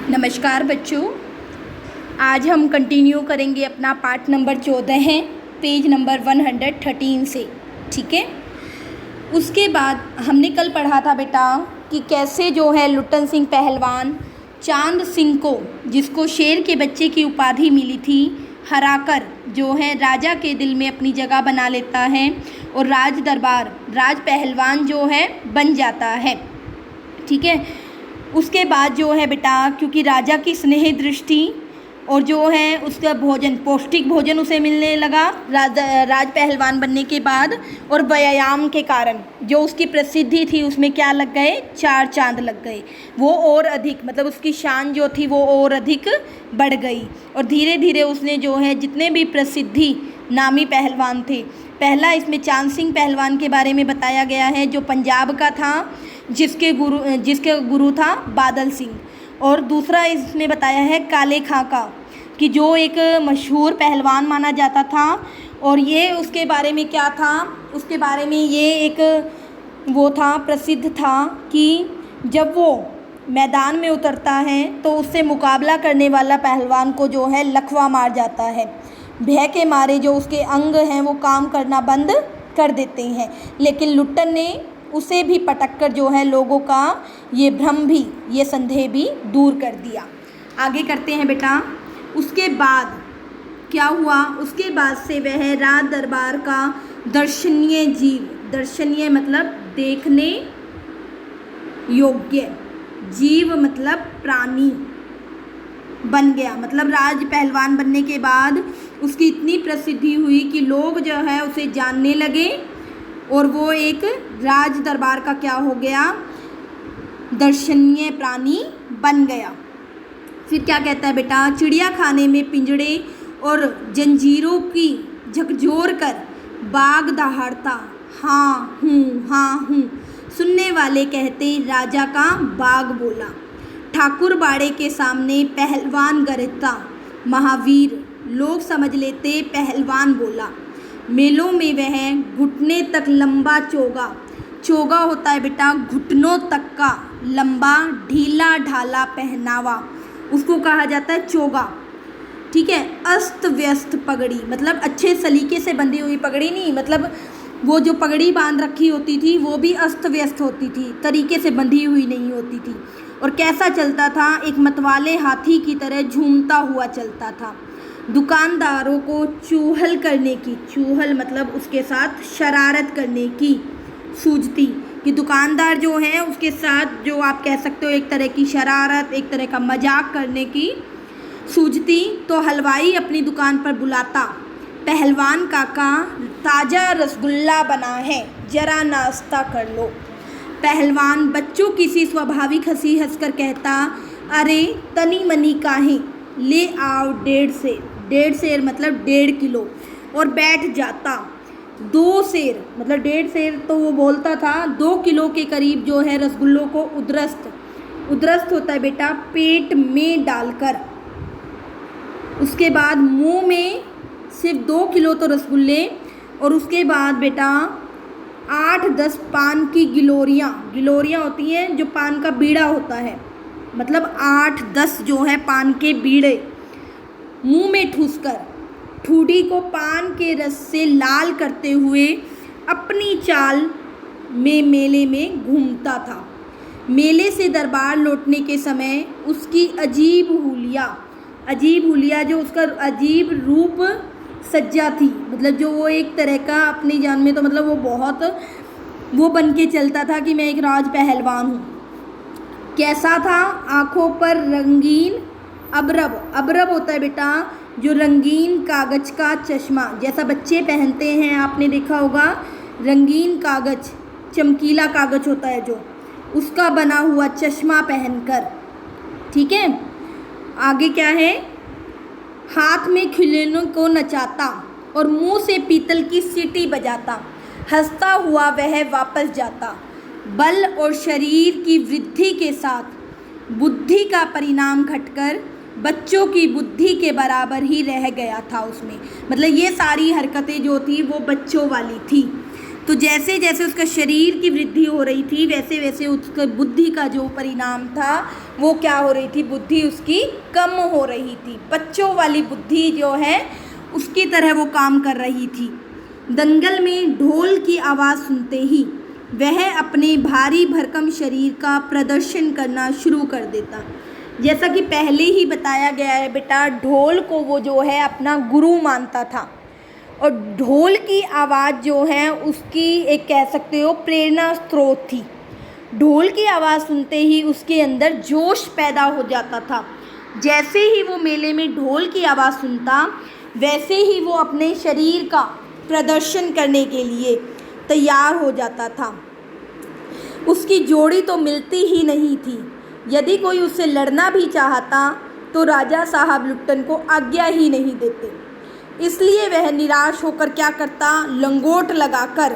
नमस्कार बच्चों, आज हम कंटिन्यू करेंगे अपना पार्ट नंबर 14 है, पेज नंबर 113 से। ठीक है, उसके बाद हमने कल पढ़ा था बेटा कि कैसे जो है लुट्टन सिंह पहलवान चांद सिंह को, जिसको शेर के बच्चे की उपाधि मिली थी, हराकर जो है राजा के दिल में अपनी जगह बना लेता है और राज दरबार राज पहलवान जो है बन जाता है। ठीक है, उसके बाद जो है बेटा, क्योंकि राजा की स्नेह दृष्टि और जो है उसका भोजन, पौष्टिक भोजन उसे मिलने लगा राज पहलवान बनने के बाद, और व्यायाम के कारण जो उसकी प्रसिद्धि थी उसमें क्या लग गए, 4 चांद लग गए। वो और अधिक, मतलब उसकी शान जो थी वो और अधिक बढ़ गई और धीरे धीरे उसने जो है जितने भी प्रसिद्धि नामी पहलवान थे, पहला इसमें चांद सिंह पहलवान के बारे में बताया गया है जो पंजाब का था, जिसके गुरु था बादल सिंह, और दूसरा इसमें बताया है काले खां का, कि जो एक मशहूर पहलवान माना जाता था। और ये उसके बारे में क्या था, उसके बारे में ये एक वो था, प्रसिद्ध था कि जब वो मैदान में उतरता है तो उससे मुकाबला करने वाला पहलवान को जो है लकवा मार जाता है। भय के मारे जो उसके अंग हैं वो काम करना बंद कर देते हैं, लेकिन लुट्टन ने उसे भी पटक कर जो है लोगों का ये भ्रम भी, ये संदेह भी दूर कर दिया। आगे करते हैं बेटा। उसके बाद क्या हुआ, उसके बाद से वह राज दरबार का दर्शनीय जीव, दर्शनीय मतलब देखने योग्य, जीव मतलब प्राणी बन गया। मतलब राज पहलवान बनने के बाद उसकी इतनी प्रसिद्धि हुई कि लोग जो है उसे जानने लगे और वो एक राज दरबार का क्या हो गया, दर्शनीय प्राणी बन गया। फिर क्या कहता है बेटा, चिड़िया खाने में पिंजड़े और जंजीरों की झकझोर कर बाग दहाड़ता, हाँ हूँ, सुनने वाले कहते राजा का बाग बोला। ठाकुर बाड़े के सामने पहलवान गरजता, महावीर लोग समझ लेते पहलवान बोला। मेलों में वह घुटने तक लंबा चोगा, चोगा होता है बेटा घुटनों तक का लंबा ढीला ढाला पहनावा, उसको कहा जाता है चोगा। ठीक है, अस्त व्यस्त पगड़ी, मतलब अच्छे सलीके से बंधी हुई पगड़ी नहीं, मतलब वो जो पगड़ी बांध रखी होती थी वो भी अस्त व्यस्त होती थी, तरीके से बंधी हुई नहीं होती थी। और कैसा चलता था, एक मतवाले हाथी की तरह झूमता हुआ चलता था। दुकानदारों को चूहल करने की, चूहल मतलब उसके साथ शरारत करने की सूझती, कि दुकानदार जो है उसके साथ जो आप कह सकते हो एक तरह की शरारत, एक तरह का मजाक करने की सूझती। तो हलवाई अपनी दुकान पर बुलाता, पहलवान काका ताज़ा रसगुल्ला बना है, जरा नाश्ता कर लो। पहलवान बच्चों की सी स्वाभाविक हंसी हंसकर कहता, अरे तनी मनी काहे, ले आओ 1.5 सेर मतलब 1.5 किलो, और बैठ जाता। 2 सेर मतलब 1.5 सेर तो वो बोलता था, 2 किलो के करीब जो है रसगुल्लों को उद्रस्त होता है बेटा पेट में डालकर। उसके बाद मुंह में सिर्फ 2 किलो तो रसगुल्ले, और उसके बाद बेटा 8-10 पान की गिलोरियाँ होती हैं, जो पान का बीड़ा होता है, मतलब 8-10 जो है पान के बीड़े मुंह में ठूसकर ठूडी को पान के रस से लाल करते हुए अपनी चाल में मेले में घूमता था। मेले से दरबार लौटने के समय उसकी अजीब हुलिया जो उसका अजीब रूप सज्जा थी, मतलब जो वो एक तरह का अपनी जान में तो मतलब वो बहुत वो बन के चलता था कि मैं एक राज पहलवान हूँ। कैसा था, आँखों पर रंगीन अबरब होता है बेटा जो रंगीन कागज का चश्मा, जैसा बच्चे पहनते हैं, आपने देखा होगा रंगीन कागज, चमकीला कागज होता है जो, उसका बना हुआ चश्मा पहनकर। ठीक है, आगे क्या है, हाथ में खिलौनों को नचाता और मुंह से पीतल की सीटी बजाता, हंसता हुआ वह वापस जाता। बल और शरीर की वृद्धि के साथ बुद्धि का परिणाम घटकर बच्चों की बुद्धि के बराबर ही रह गया था उसमें, मतलब ये सारी हरकतें जो थी वो बच्चों वाली थी। तो जैसे जैसे उसका शरीर की वृद्धि हो रही थी वैसे वैसे उसका बुद्धि का जो परिणाम था वो क्या हो रही थी, बुद्धि उसकी कम हो रही थी। बच्चों वाली बुद्धि जो है उसकी तरह वो काम कर रही थी। दंगल में ढोल की आवाज़ सुनते ही वह अपने भारी भरकम शरीर का प्रदर्शन करना शुरू कर देता। जैसा कि पहले ही बताया गया है बेटा, ढोल को वो जो है अपना गुरु मानता था और ढोल की आवाज़ जो है उसकी एक कह सकते हो प्रेरणा स्रोत थी। ढोल की आवाज़ सुनते ही उसके अंदर जोश पैदा हो जाता था। जैसे ही वो मेले में ढोल की आवाज़ सुनता वैसे ही वो अपने शरीर का प्रदर्शन करने के लिए तैयार हो जाता था। उसकी जोड़ी तो मिलती ही नहीं थी। यदि कोई उससे लड़ना भी चाहता तो राजा साहब लुट्टन को आज्ञा ही नहीं देते। इसलिए वह निराश होकर क्या करता, लंगोट लगाकर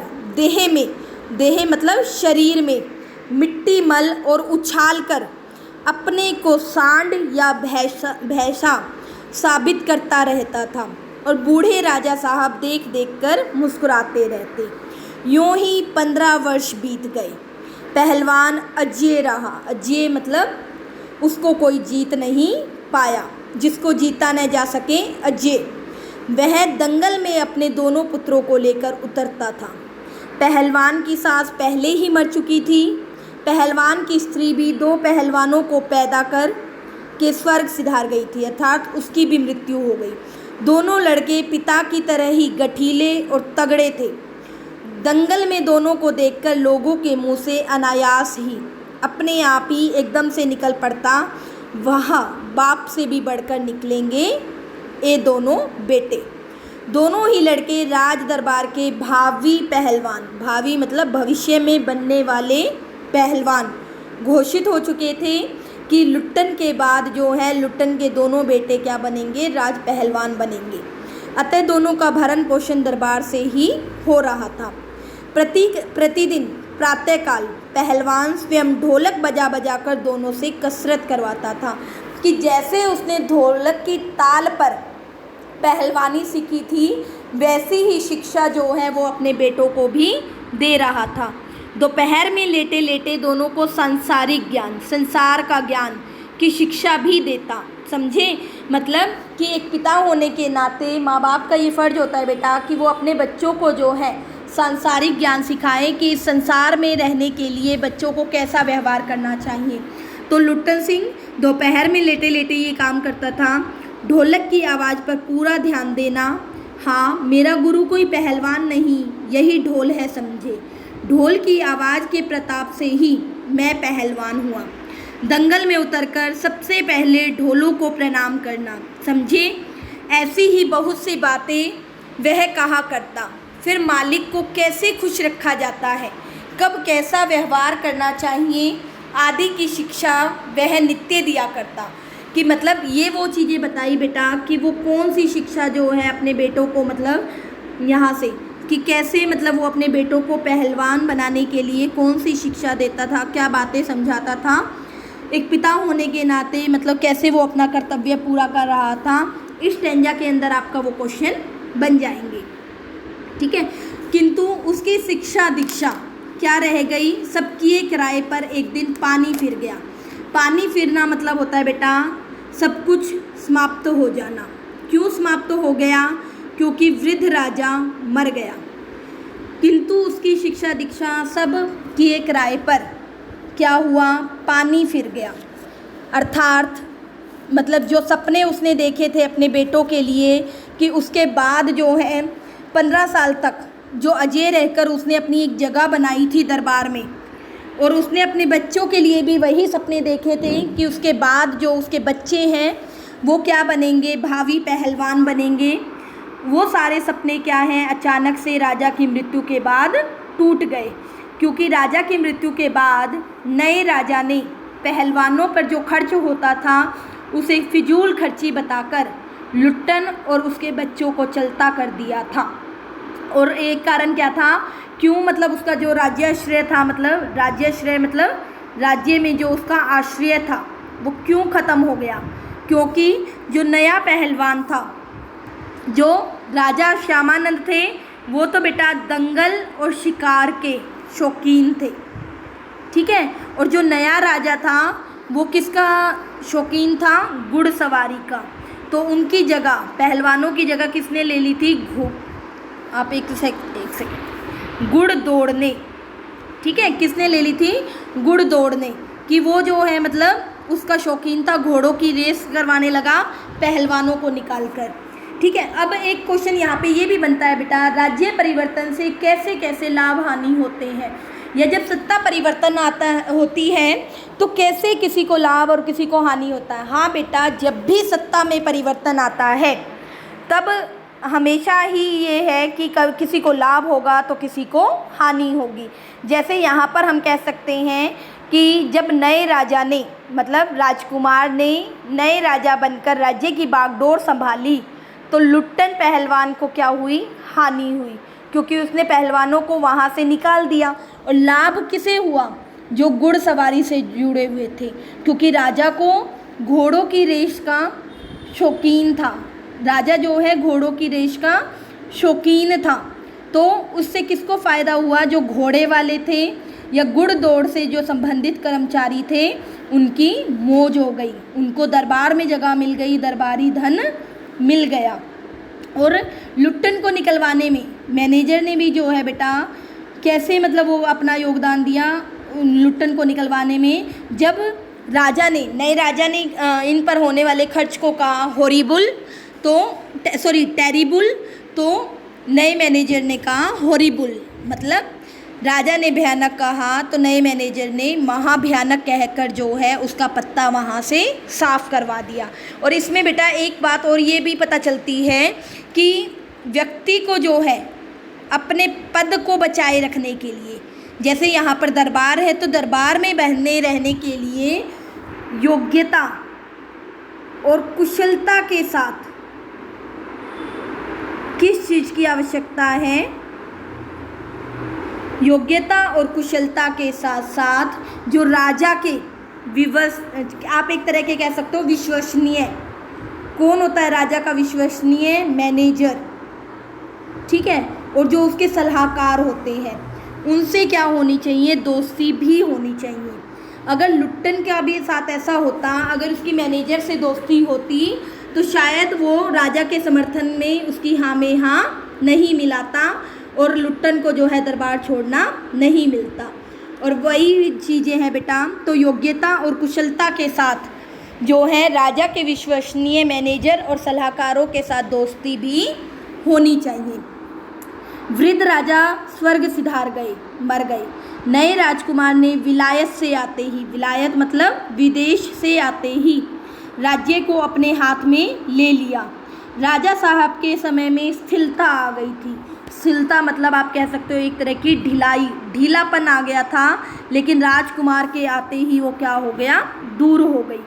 देह मतलब शरीर में मिट्टी मल और उछाल कर अपने को सांड या भैंसा साबित करता रहता था और बूढ़े राजा साहब देख देख कर मुस्कुराते रहते। यूँ ही 15 वर्ष बीत गए। पहलवान अजेय रहा। अजेय मतलब उसको कोई जीत नहीं पाया, जिसको जीता न जा सके अजेय। वह दंगल में अपने दोनों पुत्रों को लेकर उतरता था। पहलवान की सास पहले ही मर चुकी थी। पहलवान की स्त्री भी 2 पहलवानों को पैदा कर के स्वर्ग सिधार गई थी, अर्थात उसकी भी मृत्यु हो गई। दोनों लड़के पिता की तरह ही गठीले और तगड़े थे। दंगल में दोनों को देखकर लोगों के मुंह से अनायास ही अपने आप ही एकदम से निकल पड़ता, वह बाप से भी बढ़कर निकलेंगे ये दोनों बेटे। दोनों ही लड़के राज दरबार के भावी पहलवान, भावी मतलब भविष्य में बनने वाले पहलवान घोषित हो चुके थे कि लुट्टन के बाद जो है लुट्टन के दोनों बेटे क्या बनेंगे, राज पहलवान बनेंगे। अतः दोनों का भरण पोषण दरबार से ही हो रहा था। प्रतिदिन प्रातःकाल पहलवान स्वयं ढोलक बजा बजा कर दोनों से कसरत करवाता था कि जैसे उसने ढोलक की ताल पर पहलवानी सीखी थी वैसी ही शिक्षा जो है वो अपने बेटों को भी दे रहा था। दोपहर में लेटे लेटे दोनों को सांसारिक ज्ञान, संसार का ज्ञान की शिक्षा भी देता। समझे, मतलब कि एक पिता होने के नाते माँ बाप का ये फ़र्ज होता है बेटा कि वो अपने बच्चों को जो है सांसारिक ज्ञान सिखाएं कि इस संसार में रहने के लिए बच्चों को कैसा व्यवहार करना चाहिए। तो लुट्टन सिंह दोपहर में लेटे लेटे ये काम करता था। ढोलक की आवाज़ पर पूरा ध्यान देना। हाँ, मेरा गुरु कोई पहलवान नहीं, यही ढोल है समझे। ढोल की आवाज़ के प्रताप से ही मैं पहलवान हुआ। दंगल में उतरकर सबसे पहले ढोलों को प्रणाम करना। समझे, ऐसी ही बहुत सी बातें वह कहा करता। फिर मालिक को कैसे खुश रखा जाता है, कब कैसा व्यवहार करना चाहिए आदि की शिक्षा वह नित्य दिया करता। कि मतलब ये वो चीज़ें बताई बेटा कि वो कौन सी शिक्षा जो है अपने बेटों को मतलब यहाँ से कि कैसे मतलब वो अपने बेटों को पहलवान बनाने के लिए कौन सी शिक्षा देता था, क्या बातें समझाता था, एक पिता होने के नाते मतलब कैसे वो अपना कर्तव्य पूरा कर रहा था। इस स्टैंजा के अंदर आपका वो क्वेश्चन बन जाएंगे, ठीक है। किंतु उसकी शिक्षा दीक्षा क्या रह गई, सबकी किराए पर एक दिन पानी फिर गया। पानी फिरना मतलब होता है बेटा सब कुछ समाप्त हो जाना। क्यों समाप्त हो गया, क्योंकि वृद्ध राजा मर गया। किंतु उसकी शिक्षा दीक्षा सब किए किराए पर क्या हुआ, पानी फिर गया। अर्थात मतलब जो सपने उसने देखे थे अपने बेटों के लिए कि उसके बाद जो है 15 साल तक जो अजय रहकर उसने अपनी एक जगह बनाई थी दरबार में, और उसने अपने बच्चों के लिए भी वही सपने देखे थे कि उसके बाद जो उसके बच्चे हैं वो क्या बनेंगे, भावी पहलवान बनेंगे। वो सारे सपने क्या हैं, अचानक से राजा की मृत्यु के बाद टूट गए। क्योंकि राजा की मृत्यु के बाद नए राजा ने पहलवानों पर जो खर्च होता था उसे फिजूल खर्ची बताकर लुट्टन और उसके बच्चों को चलता कर दिया था। और एक कारण क्या था, क्यों मतलब उसका जो राज्याश्रय था, मतलब राज्याश्रय मतलब राज्य में जो उसका आश्रय था वो क्यों ख़त्म हो गया, क्योंकि जो नया पहलवान था, जो राजा श्यामानंद थे, वो तो बेटा दंगल और शिकार के शौकीन थे, ठीक है। और जो नया राजा था वो किसका शौकीन था? घुड़सवारी का। तो उनकी जगह, पहलवानों की जगह किसने ले ली थी? आप एक सेकंड, गुड़ दौड़ने, ठीक है, किसने ले ली थी? गुड़ दौड़ने, कि वो जो है मतलब उसका शौकीन था, घोड़ों की रेस करवाने लगा पहलवानों को निकाल कर, ठीक है। अब एक क्वेश्चन यहाँ पे ये भी बनता है बेटा, राज्य परिवर्तन से कैसे कैसे लाभ हानि होते हैं, या जब सत्ता परिवर्तन होती है तो कैसे किसी को लाभ और किसी को हानि होता है? हाँ बेटा, जब भी सत्ता में परिवर्तन आता है तब हमेशा ही ये है कि किसी को लाभ होगा तो किसी को हानि होगी। जैसे यहाँ पर हम कह सकते हैं कि जब नए राजा ने, मतलब राजकुमार ने नए राजा बनकर राज्य की बागडोर संभाली तो लुट्टन पहलवान को क्या हुई? हानि हुई, क्योंकि उसने पहलवानों को वहाँ से निकाल दिया। और लाभ किसे हुआ? जो घुड़सवारी से जुड़े हुए थे, क्योंकि राजा को घोड़ों की रेस का शौकीन था। राजा जो है घोड़ों की रेस का शौकीन था, तो उससे किसको फ़ायदा हुआ? जो घोड़े वाले थे या गुड़ दौड़ से जो संबंधित कर्मचारी थे उनकी मौज हो गई, उनको दरबार में जगह मिल गई, दरबारी धन मिल गया। और लुट्टन को निकलवाने में मैनेजर ने भी जो है बेटा कैसे मतलब वो अपना योगदान दिया लुट्टन को निकलवाने में। जब राजा ने, नए राजा ने इन पर होने वाले खर्च को कहा हॉरिबल, तो टेरिबल, तो नए मैनेजर ने कहा हॉरिबल, मतलब राजा ने भयानक कहा तो नए मैनेजर ने महाभयानक कहकर जो है उसका पत्ता वहाँ से साफ करवा दिया। और इसमें बेटा एक बात और ये भी पता चलती है कि व्यक्ति को जो है अपने पद को बचाए रखने के लिए, जैसे यहाँ पर दरबार है तो दरबार में बने रहने के लिए योग्यता और कुशलता के साथ किस चीज़ की आवश्यकता है? योग्यता और कुशलता के साथ साथ जो राजा के आप एक तरह के कह सकते हो विश्वसनीय। कौन होता है राजा का विश्वसनीय? मैनेजर, ठीक है। और जो उसके सलाहकार होते हैं उनसे क्या होनी चाहिए? दोस्ती भी होनी चाहिए। अगर लुट्टन का भी साथ ऐसा होता, अगर उसकी मैनेजर से दोस्ती होती तो शायद वो राजा के समर्थन में उसकी हाँ में हाँ नहीं मिलाता और लुट्टन को जो है दरबार छोड़ना नहीं मिलता। और वही चीज़ें हैं बेटा, तो योग्यता और कुशलता के साथ जो है राजा के विश्वसनीय मैनेजर और सलाहकारों के साथ दोस्ती भी होनी चाहिए। वृद्ध राजा स्वर्ग सिधार गए, मर गए। नए राजकुमार ने विलायत से आते ही, विलायत मतलब विदेश से आते ही राज्य को अपने हाथ में ले लिया। राजा साहब के समय में स्थिरता आ गई थी। स्थिरता मतलब आप कह सकते हो एक तरह की ढीलापन आ गया था, लेकिन राजकुमार के आते ही वो क्या हो गया? दूर हो गई।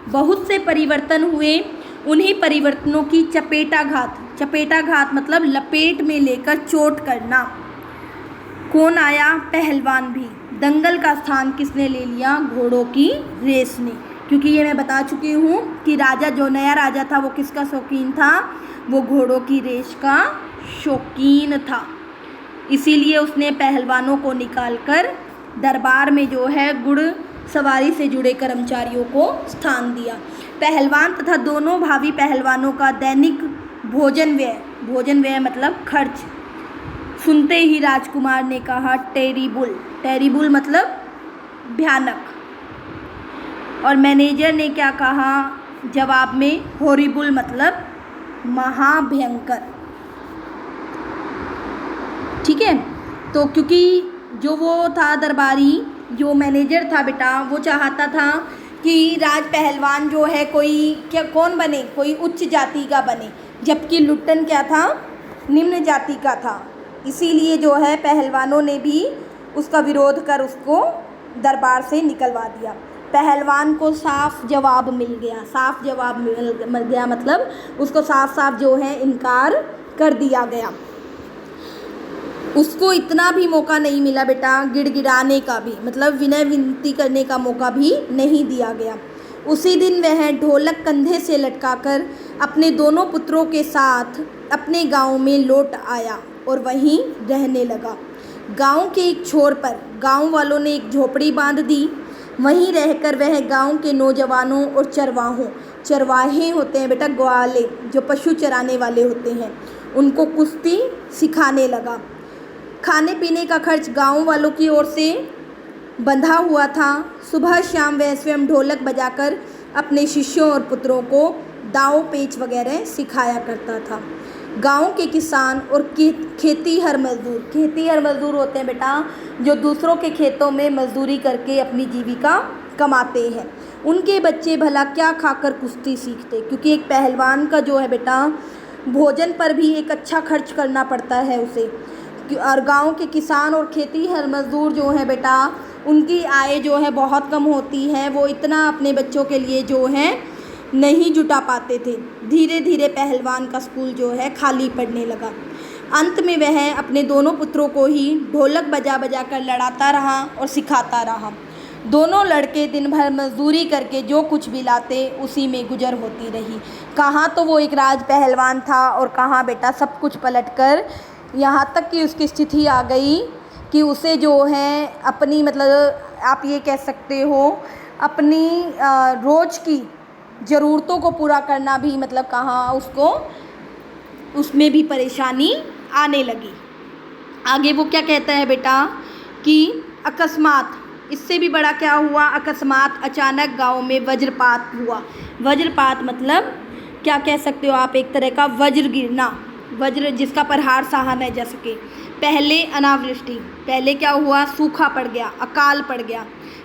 बहुत से परिवर्तन हुए, उन्हीं परिवर्तनों की चपेटाघात मतलब लपेट में लेकर चोट करना। कौन आया? पहलवान भी। दंगल का स्थान किसने ले लिया? घोड़ों की रेस ने, क्योंकि ये मैं बता चुकी हूँ कि राजा जो नया राजा था वो किसका शौकीन था? वो घोड़ों की रेस का शौकीन था। इसीलिए उसने पहलवानों को निकालकर दरबार में जो है गुड़ सवारी से जुड़े कर्मचारियों को स्थान दिया। पहलवान तथा दोनों भावी पहलवानों का दैनिक भोजन व्यय मतलब खर्च सुनते ही राजकुमार ने कहा टेरिबल मतलब भयानक। और मैनेजर ने क्या कहा जवाब में? हॉरिबल मतलब महाभयंकर, ठीक है। तो क्योंकि जो वो था दरबारी, जो मैनेजर था बेटा, वो चाहता था कि राज पहलवान जो है कौन बने? कोई उच्च जाति का बने, जबकि लुट्टन क्या था? निम्न जाति का था। इसीलिए जो है पहलवानों ने भी उसका विरोध कर उसको दरबार से निकलवा दिया। पहलवान को साफ जवाब मिल गया, मतलब उसको साफ जो है इनकार कर दिया गया। उसको इतना भी मौका नहीं मिला बेटा गिड़गिड़ाने का भी, मतलब विनय विनती करने का मौका भी नहीं दिया गया। उसी दिन वह ढोलक कंधे से लटकाकर अपने दोनों पुत्रों के साथ अपने गांव में लौट आया और वहीं रहने लगा। गांव के एक छोर पर गांव वालों ने एक झोपड़ी बांध दी। वहीं रहकर वह गांव के नौजवानों और चरवाहे होते हैं बेटा, ग्वाले, जो पशु चराने वाले होते हैं, उनको कुश्ती सिखाने लगा। खाने पीने का खर्च गांव वालों की ओर से बंधा हुआ था। सुबह शाम वह स्वयं ढोलक बजाकर अपने शिष्यों और पुत्रों को दाव पेच वगैरह सिखाया करता था। गांव के किसान और खेतीहर मजदूर होते हैं बेटा, जो दूसरों के खेतों में मजदूरी करके अपनी जीविका कमाते हैं, उनके बच्चे भला क्या खाकर कुश्ती सीखते, क्योंकि एक पहलवान का जो है बेटा भोजन पर भी एक अच्छा खर्च करना पड़ता है उसे। और गांव के किसान और खेतीहर मजदूर जो है बेटा, उनकी आय जो है बहुत कम होती है, वो इतना अपने बच्चों के लिए जो है नहीं जुटा पाते थे। धीरे धीरे पहलवान का स्कूल जो है खाली पड़ने लगा। अंत में वह अपने दोनों पुत्रों को ही ढोलक बजा बजा कर लड़ाता रहा और सिखाता रहा। दोनों लड़के दिन भर मजदूरी करके जो कुछ भी लाते उसी में गुजर होती रही। कहाँ तो वो एक राज पहलवान था और कहाँ बेटा सब कुछ पलटकर यहाँ तक कि उसकी स्थिति आ गई कि उसे जो है अपनी, मतलब आप ये कह सकते हो, अपनी रोज़ की ज़रूरतों को पूरा करना भी, मतलब कहाँ उसको उसमें भी परेशानी आने लगी। आगे वो क्या कहता है बेटा कि अकस्मात, इससे भी बड़ा क्या हुआ, अकस्मात अचानक गांव में वज्रपात हुआ। वज्रपात मतलब क्या कह सकते हो आप, एक तरह का वज्र गिरना, वज्र जिसका प्रहार सहा न जा सके। पहले अनावृष्टि, पहले क्या हुआ, सूखा पड़ गया, अकाल पड़ गया।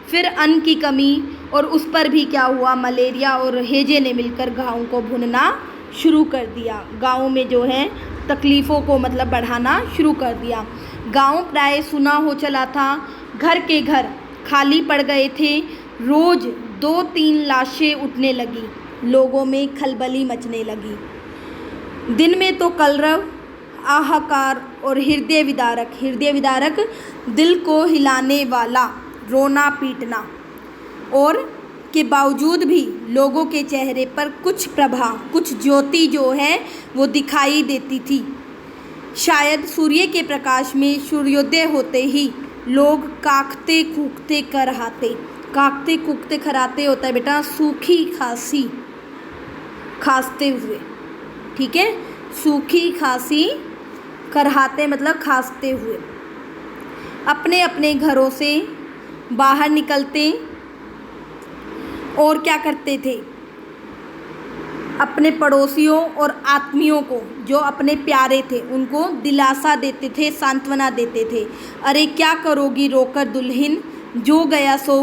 फिर अन्न की कमी, और उस पर भी क्या हुआ, मलेरिया और हैजे ने मिलकर गाँव को भुनना शुरू कर दिया। गाँव में जो है तकलीफ़ों को मतलब बढ़ाना शुरू कर दिया। गाँव प्राय सुना हो चला था, घर के घर खाली पड़ गए थे। रोज़ 2-3 लाशें उठने लगी, लोगों में खलबली मचने लगी। दिन में तो कलरव, हाहाकार और हृदय विदारक दिल को हिलाने वाला रोना पीटना, और के बावजूद भी लोगों के चेहरे पर कुछ प्रभा, कुछ ज्योति जो है वो दिखाई देती थी। शायद सूर्य के प्रकाश में सूर्योदय होते ही लोग काकते कूकते कराते होता है बेटा, सूखी खांसी खांसते हुए, ठीक है, सूखी खांसी करहाते मतलब खांसते हुए अपने अपने घरों से बाहर निकलते और क्या करते थे, अपने पड़ोसियों और आत्मियों को, जो अपने प्यारे थे, उनको दिलासा देते थे, सांत्वना देते थे। अरे क्या करोगी रोकर दुल्हन, जो गया सो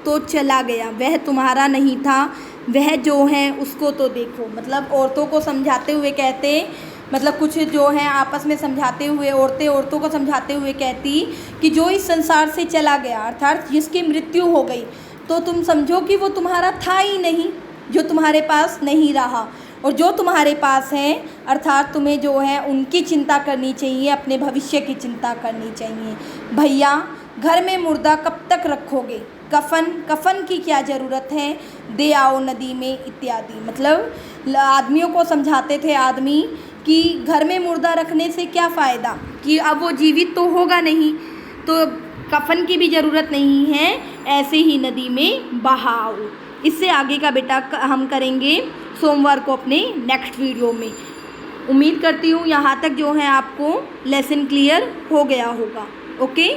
तो चला गया, वह तुम्हारा नहीं था, वह जो है उसको तो देखो। मतलब औरतों को समझाते हुए कहते, मतलब कुछ जो है आपस में समझाते हुए औरतों को समझाते हुए कहती कि जो इस संसार से चला गया, अर्थात जिसकी मृत्यु हो गई, तो तुम समझो कि वो तुम्हारा था ही नहीं, जो तुम्हारे पास नहीं रहा। और जो तुम्हारे पास है, अर्थात तुम्हें जो है उनकी चिंता करनी चाहिए, अपने भविष्य की चिंता करनी चाहिए। भैया घर में मुर्दा कब तक रखोगे, कफन की क्या ज़रूरत है, दे आओ नदी में इत्यादि। मतलब आदमियों को समझाते थे आदमी कि घर में मुर्दा रखने से क्या फ़ायदा, कि अब वो जीवित तो होगा नहीं, तो कफन की भी ज़रूरत नहीं है, ऐसे ही नदी में बहाओ। इससे आगे का बेटा हम करेंगे सोमवार को अपने नेक्स्ट वीडियो में। उम्मीद करती हूँ यहाँ तक जो है आपको लेसन क्लियर हो गया होगा। ओके।